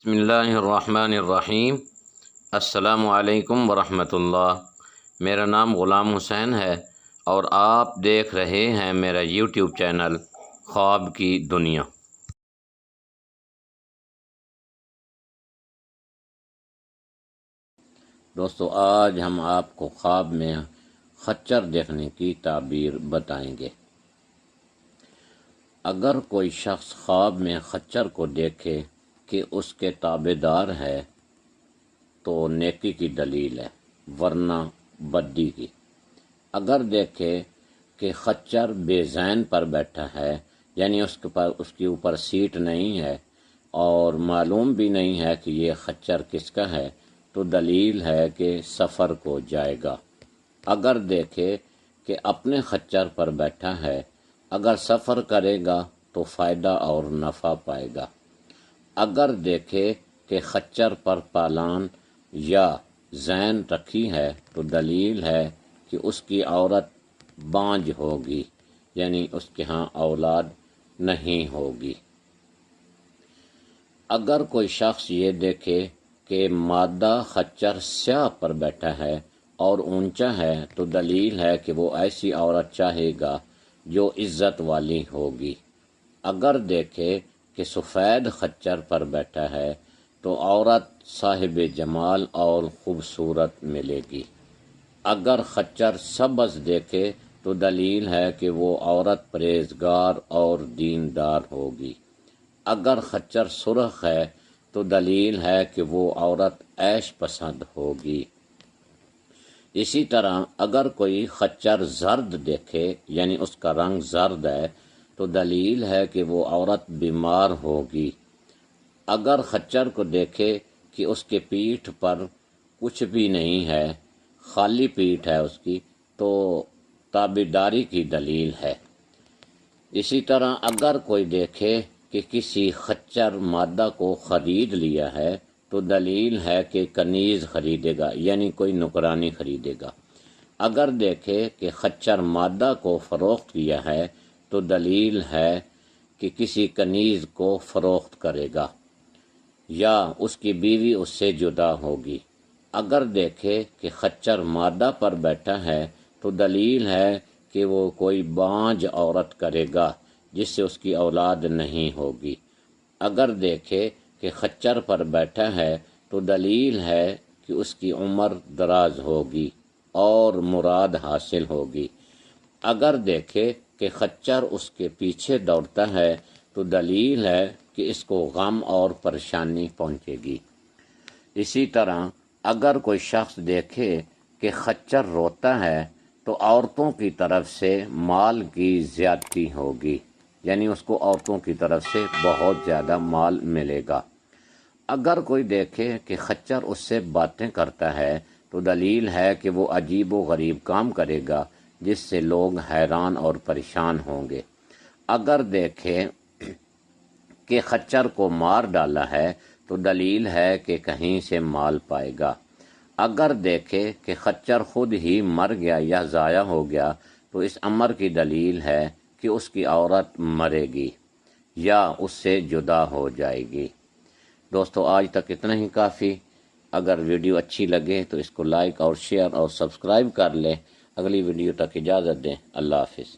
بسم اللہ الرحمن الرحیم۔ السلام علیکم ورحمۃ اللہ۔ میرا نام غلام حسین ہے اور آپ دیکھ رہے ہیں میرا یوٹیوب چینل خواب کی دنیا۔ دوستو، آج ہم آپ کو خواب میں خچر دیکھنے کی تعبیر بتائیں گے۔ اگر کوئی شخص خواب میں خچر کو دیکھے کہ اس کے تابع دار ہے تو نیکی کی دلیل ہے، ورنہ بدی کی۔ اگر دیکھے کہ خچر بے زین پر بیٹھا ہے، یعنی اس کے اوپر سیٹ نہیں ہے اور معلوم بھی نہیں ہے کہ یہ خچر کس کا ہے، تو دلیل ہے کہ سفر کو جائے گا۔ اگر دیکھے کہ اپنے خچر پر بیٹھا ہے، اگر سفر کرے گا تو فائدہ اور نفع پائے گا۔ اگر دیکھے کہ خچر پر پالان یا زین رکھی ہے تو دلیل ہے کہ اس کی عورت بانجھ ہوگی، یعنی اس کے ہاں اولاد نہیں ہوگی۔ اگر کوئی شخص یہ دیکھے کہ مادہ خچر سیاہ پر بیٹھا ہے اور اونچا ہے تو دلیل ہے کہ وہ ایسی عورت چاہے گا جو عزت والی ہوگی۔ اگر دیکھے کہ سفید خچر پر بیٹھا ہے تو عورت صاحب جمال اور خوبصورت ملے گی۔ اگر خچر سبز دیکھے تو دلیل ہے کہ وہ عورت پرہیزگار اور دیندار ہوگی۔ اگر خچر سرخ ہے تو دلیل ہے کہ وہ عورت عیش پسند ہوگی۔ اسی طرح اگر کوئی خچر زرد دیکھے، یعنی اس کا رنگ زرد ہے، تو دلیل ہے کہ وہ عورت بیمار ہوگی۔ اگر خچر کو دیکھے کہ اس کے پیٹھ پر کچھ بھی نہیں ہے، خالی پیٹھ ہے اس کی، تو تابعداری کی دلیل ہے۔ اسی طرح اگر کوئی دیکھے کہ کسی خچر مادہ کو خرید لیا ہے تو دلیل ہے کہ کنیز خریدے گا، یعنی کوئی نوکرانی خریدے گا۔ اگر دیکھے کہ خچر مادہ کو فروخت کیا ہے تو دلیل ہے کہ کسی کنیز کو فروخت کرے گا یا اس کی بیوی اس سے جدا ہوگی۔ اگر دیکھے کہ خچر مادہ پر بیٹھا ہے تو دلیل ہے کہ وہ کوئی بانجھ عورت کرے گا جس سے اس کی اولاد نہیں ہوگی۔ اگر دیکھے کہ خچر پر بیٹھا ہے تو دلیل ہے کہ اس کی عمر دراز ہوگی اور مراد حاصل ہوگی۔ اگر دیکھے کہ خچر اس کے پیچھے دوڑتا ہے تو دلیل ہے کہ اس کو غم اور پریشانی پہنچے گی۔ اسی طرح اگر کوئی شخص دیکھے کہ خچر روتا ہے تو عورتوں کی طرف سے مال کی زیادتی ہوگی، یعنی اس کو عورتوں کی طرف سے بہت زیادہ مال ملے گا۔ اگر کوئی دیکھے کہ خچر اس سے باتیں کرتا ہے تو دلیل ہے کہ وہ عجیب و غریب کام کرے گا جس سے لوگ حیران اور پریشان ہوں گے۔ اگر دیکھے کہ خچر کو مار ڈالا ہے تو دلیل ہے کہ کہیں سے مال پائے گا۔ اگر دیکھے کہ خچر خود ہی مر گیا یا ضائع ہو گیا تو اس امر کی دلیل ہے کہ اس کی عورت مرے گی یا اس سے جدا ہو جائے گی۔ دوستو، آج تک اتنا ہی کافی۔ اگر ویڈیو اچھی لگے تو اس کو لائک اور شیئر اور سبسکرائب کر لیں۔ اگلی ویڈیو تک اجازت دیں۔ اللہ حافظ۔